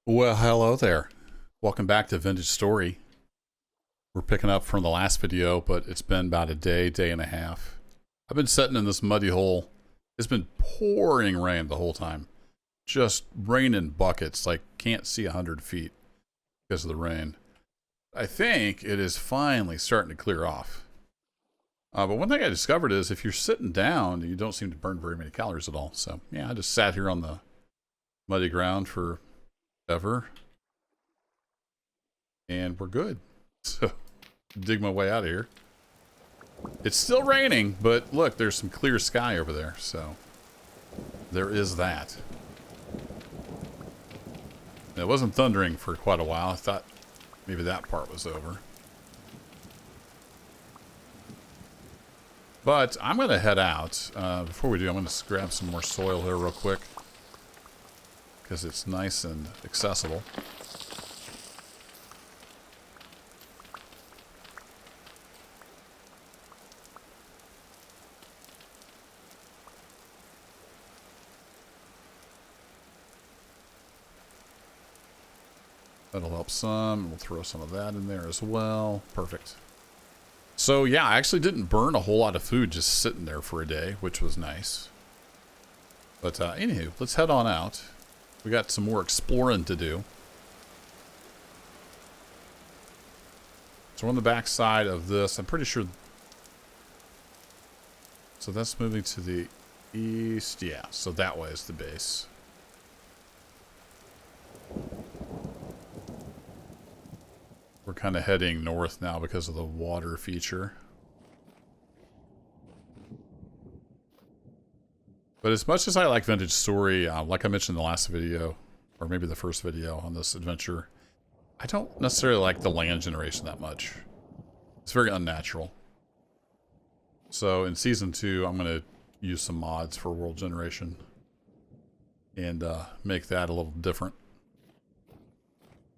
Well, hello there. Welcome back to Vintage Story. We're picking up from the last video, but it's been about a day and a half. I've been sitting in this muddy hole. It's been pouring rain the whole time. Just rain in buckets, like can't see 100 feet because of the rain. I think it is finally starting to clear off. But one thing I discovered is if you're sitting down, you don't seem to burn very many calories at all. So yeah, I just sat here on the muddy ground for ever. And we're good. So, dig my way out of here. It's still raining, but look, there's some clear sky over there. So, there is that. And it wasn't thundering for quite a while. I thought maybe that part was over. But I'm going to head out. Before we do, I'm going to grab some more soil here real quick. Because it's nice and accessible. That'll help some. We'll throw some of that in there as well. Perfect. So yeah, I actually didn't burn a whole lot of food just sitting there for a day, which was nice. But anywho, let's head on out. We got some more exploring to do. So we're on the back side of this. I'm pretty sure. So that's moving to the east. Yeah, so that way is the base. We're kind of heading north now because of the water feature. But as much as I like Vintage Story, like I mentioned in the last video, or maybe the first video on this adventure, I don't necessarily like the land generation that much. It's very unnatural. So in Season 2, I'm going to use some mods for world generation. And make that a little different.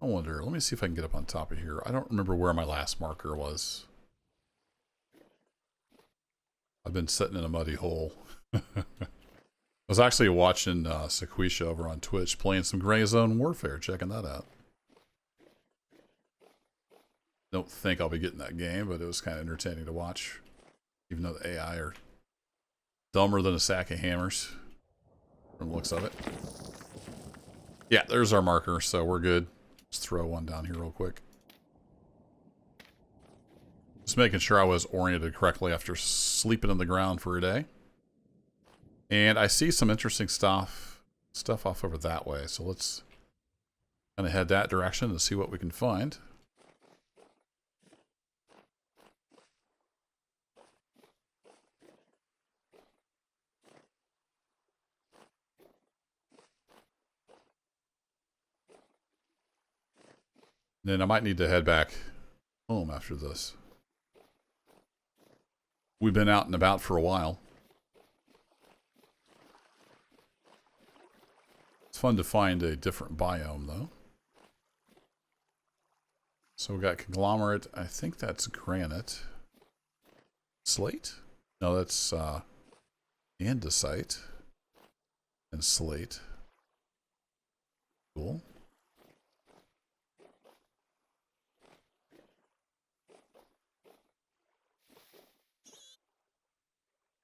I wonder, let me see if I can get up on top of here. I don't remember where my last marker was. I've been sitting in a muddy hole. I was actually watching Sequisha over on Twitch playing some Gray Zone Warfare, checking that out. Don't think I'll be getting that game, but it was kind of entertaining to watch. Even though the AI are dumber than a sack of hammers, from the looks of it. Yeah, there's our marker, so we're good. Let's throw one down here real quick. Just making sure I was oriented correctly after sleeping in the ground for a day. And I see some interesting stuff off over that way. So let's kind of head that direction and see what we can find. Then I might need to head back home after this. We've been out and about for a while. It's fun to find a different biome, though. So we got conglomerate. I think that's granite. Slate? No, that's andesite. And slate. Cool.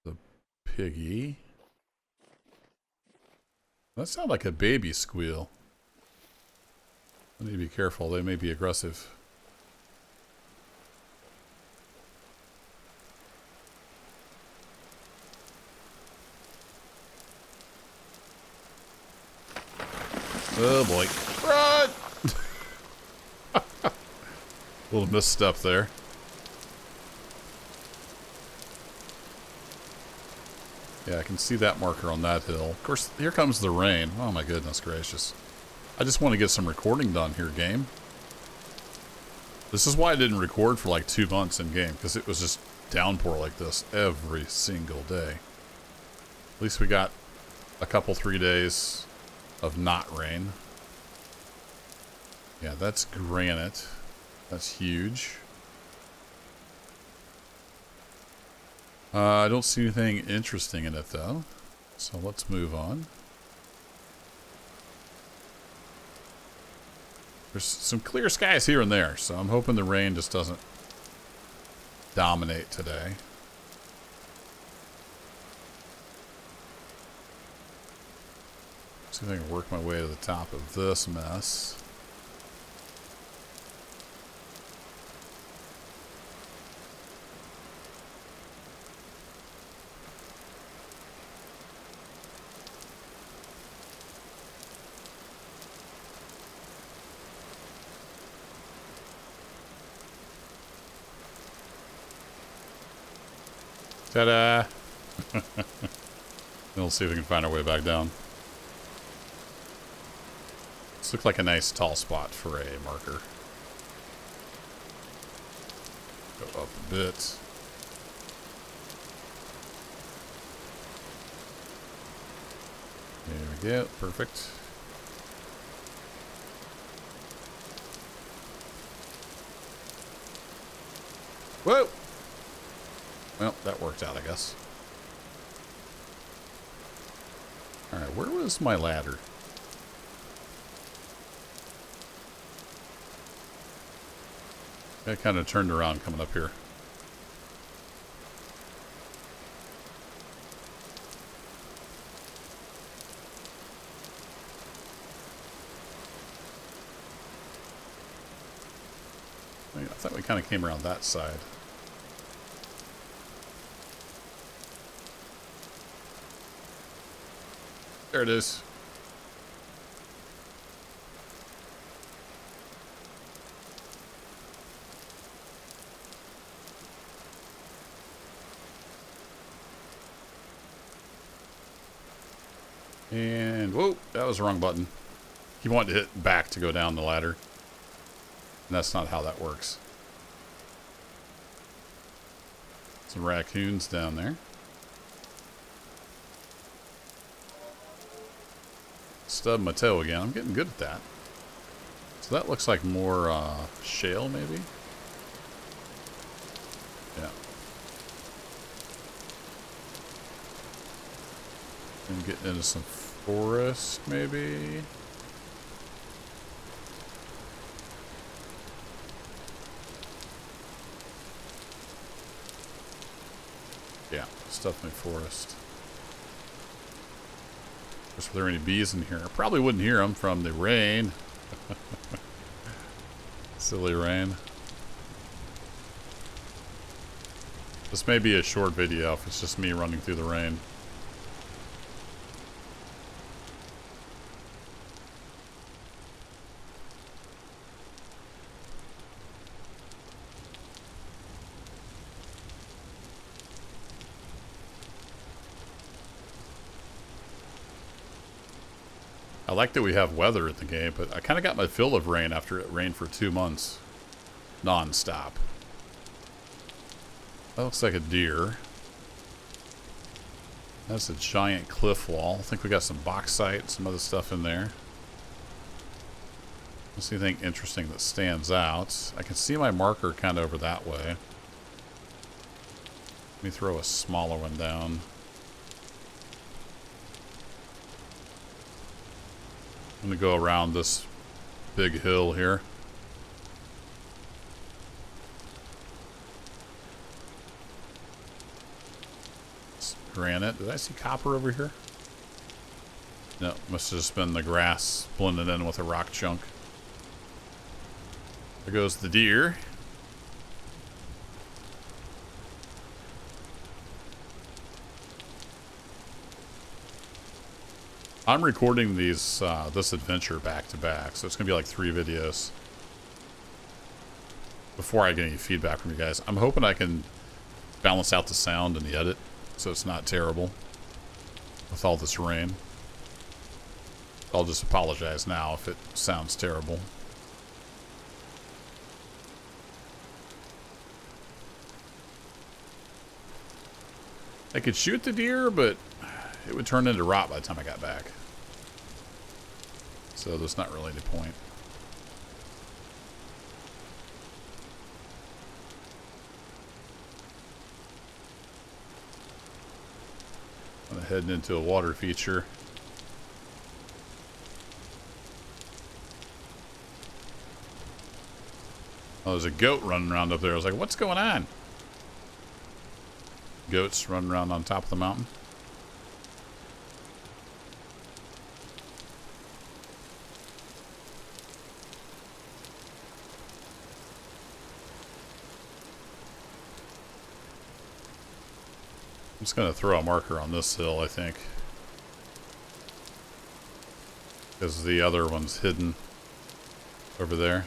The piggy. That sounds like a baby squeal. I need to be careful. They may be aggressive. Oh boy. Run! Little misstep there. Yeah, I can see that marker on that hill. Of course, here comes the rain. Oh my goodness gracious. I just want to get some recording done here, game. This is why I didn't record for like 2 months in game, because it was just downpour like this every single day. At least we got a couple, 3 days of not rain. Yeah, that's granite. That's huge. I don't see anything interesting in it, though. So let's move on. There's some clear skies here and there, so I'm hoping the rain just doesn't dominate today. See if I can work my way to the top of this mess. Ta-da! We'll see if we can find our way back down. This looks like a nice tall spot for a marker. Go up a bit. There we go. Perfect. Whoa! Well, that worked out, I guess. Alright, where was my ladder? I kind of turned around coming up here. I thought we kind of came around that side. There it is. And, whoa, that was the wrong button. You want to hit back to go down the ladder. And that's not how that works. Some raccoons down there. Stub my toe again. I'm getting good at that. So that looks like more shale, maybe? Yeah. And getting into some forest, maybe? Yeah, it's definitely forest. Were there any bees in here? I probably wouldn't hear them from the rain. Silly rain. This may be a short video if it's just me running through the rain. I like that we have weather in the game, but I kind of got my fill of rain after it rained for 2 months. Non-stop. That looks like a deer. That's a giant cliff wall. I think we got some bauxite, some other stuff in there. Let's see anything interesting that stands out. I can see my marker kind of over that way. Let me throw a smaller one down. I'm going to go around this big hill here. It's granite. Did I see copper over here? No, must have just been the grass blended in with a rock chunk. There goes the deer. I'm recording these this adventure back to back, so it's gonna be like 3 videos before I get any feedback from you guys. I'm hoping I can balance out the sound in the edit so it's not terrible with all this rain. I'll just apologize now if it sounds terrible. I could shoot the deer, but it would turn into rot by the time I got back. So there's not really any point. I'm heading into a water feature. Oh, there's a goat running around up there. I was like, what's going on? Goats running around on top of the mountain. I'm just going to throw a marker on this hill, I think. Because the other one's hidden over there.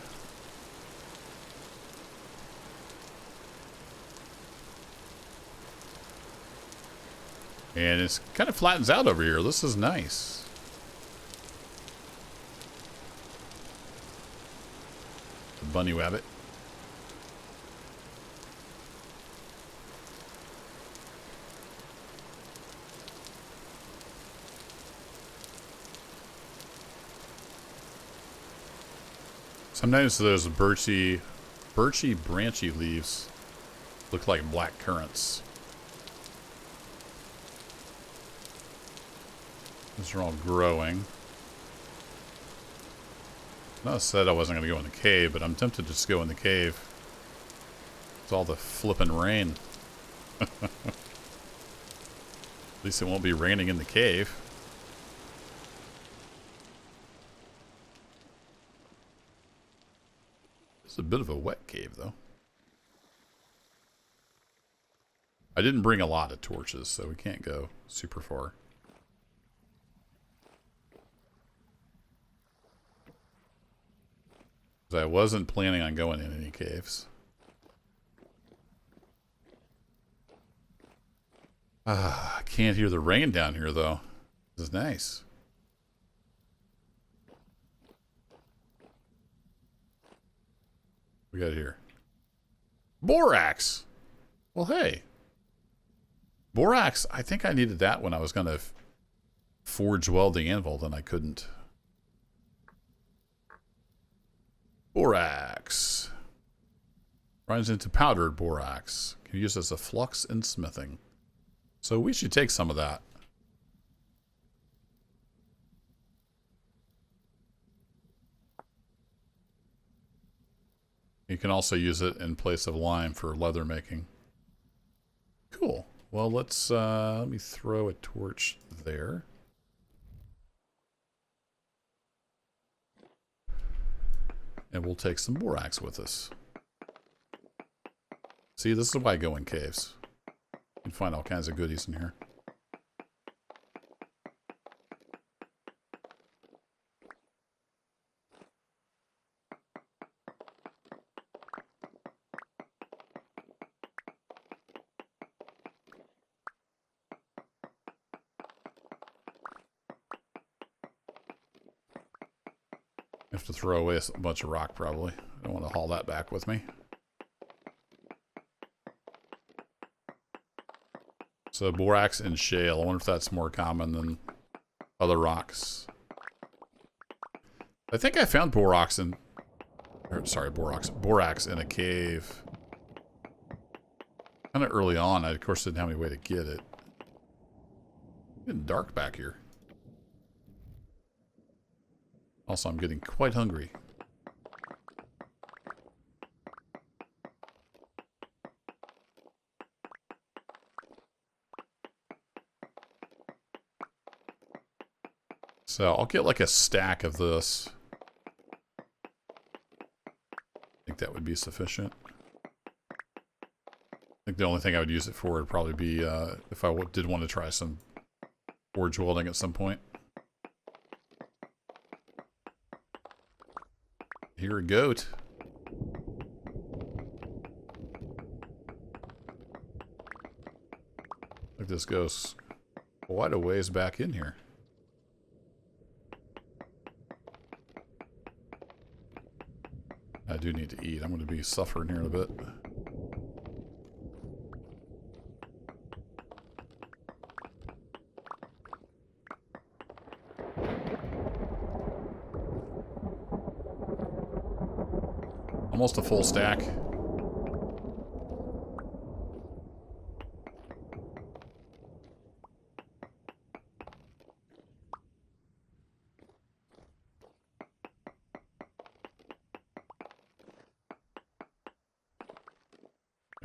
And it's kind of flattens out over here. This is nice. The bunny rabbit. Sometimes those birchy branchy leaves look like black currants. These are all growing. I said I wasn't going to go in the cave, but I'm tempted to just go in the cave. It's all the flippin' rain. At least it won't be raining in the cave. It's a bit of a wet cave, though. I didn't bring a lot of torches, so we can't go super far. I wasn't planning on going in any caves. I can't hear the rain down here, though. This is nice. We got here. Borax! Well, hey. Borax, I think I needed that when I was going to forge weld the anvil, then I couldn't. Borax. Runs into powdered borax. Can be used as a flux in smithing. So we should take some of that. You can also use it in place of lime for leather making. Cool. Well, let me throw a torch there. And we'll take some borax with us. See, this is why I go in caves. You can find all kinds of goodies in here. I have to throw away a bunch of rock, probably. I don't want to haul that back with me. So borax and shale. I wonder if that's more common than other rocks. I think I found borax in... borax in a cave. Kind of early on. I, of course, didn't have any way to get it. It's getting dark back here. Also, I'm getting quite hungry. So I'll get like a stack of this. I think that would be sufficient. I think the only thing I would use it for would probably be if I did want to try some forge welding at some point. Here a goat. Like this goes quite a ways back in here. I do need to eat. I'm going to be suffering here in a bit. Almost a full stack.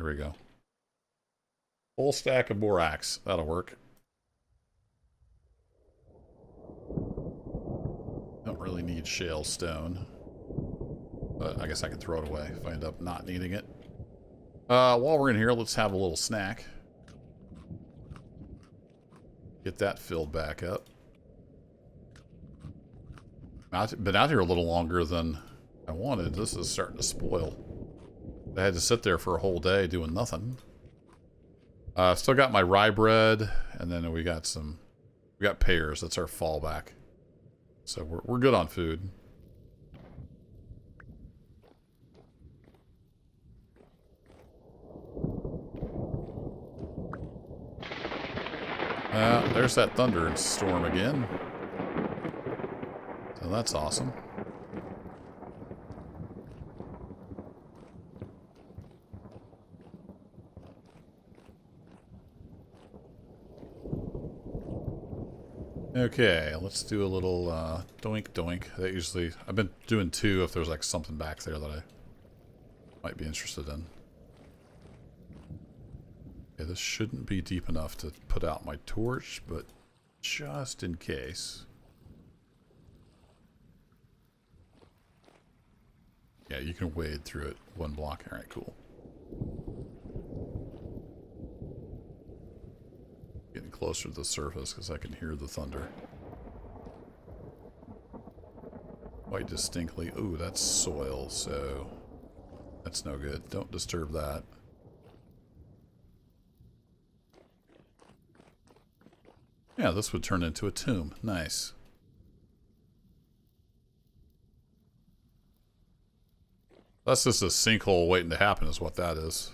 There we go. Full stack of borax. That'll work. Don't really need shale stone. But I guess I can throw it away if I end up not needing it. While we're in here, let's have a little snack. Get that filled back up. Been out here a little longer than I wanted. This is starting to spoil. I had to sit there for a whole day doing nothing. Still got my rye bread, and then we got pears. That's our fallback. So we're good on food. There's that thunder and storm again. So that's awesome. Okay, let's do a little doink doink. That usually, I've been doing 2 if there's like something back there that I might be interested in. Okay, this shouldn't be deep enough to put out my torch, but just in case. Yeah, you can wade through it 1 block. Alright, cool. Getting closer to the surface because I can hear the thunder quite distinctly. Ooh, that's soil, so that's no good. Don't disturb that. Yeah, this would turn into a tomb. Nice. That's just a sinkhole waiting to happen is what that is.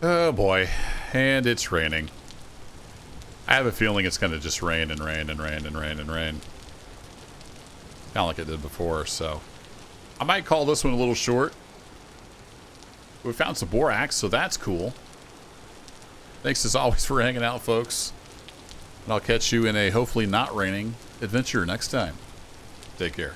Oh boy, and it's raining. I have a feeling it's going to just rain and rain and rain and rain and rain. Kind of like it did before, so. I might call this one a little short. We found some borax, so that's cool. Thanks as always for hanging out, folks. And I'll catch you in a hopefully not raining adventure next time. Take care.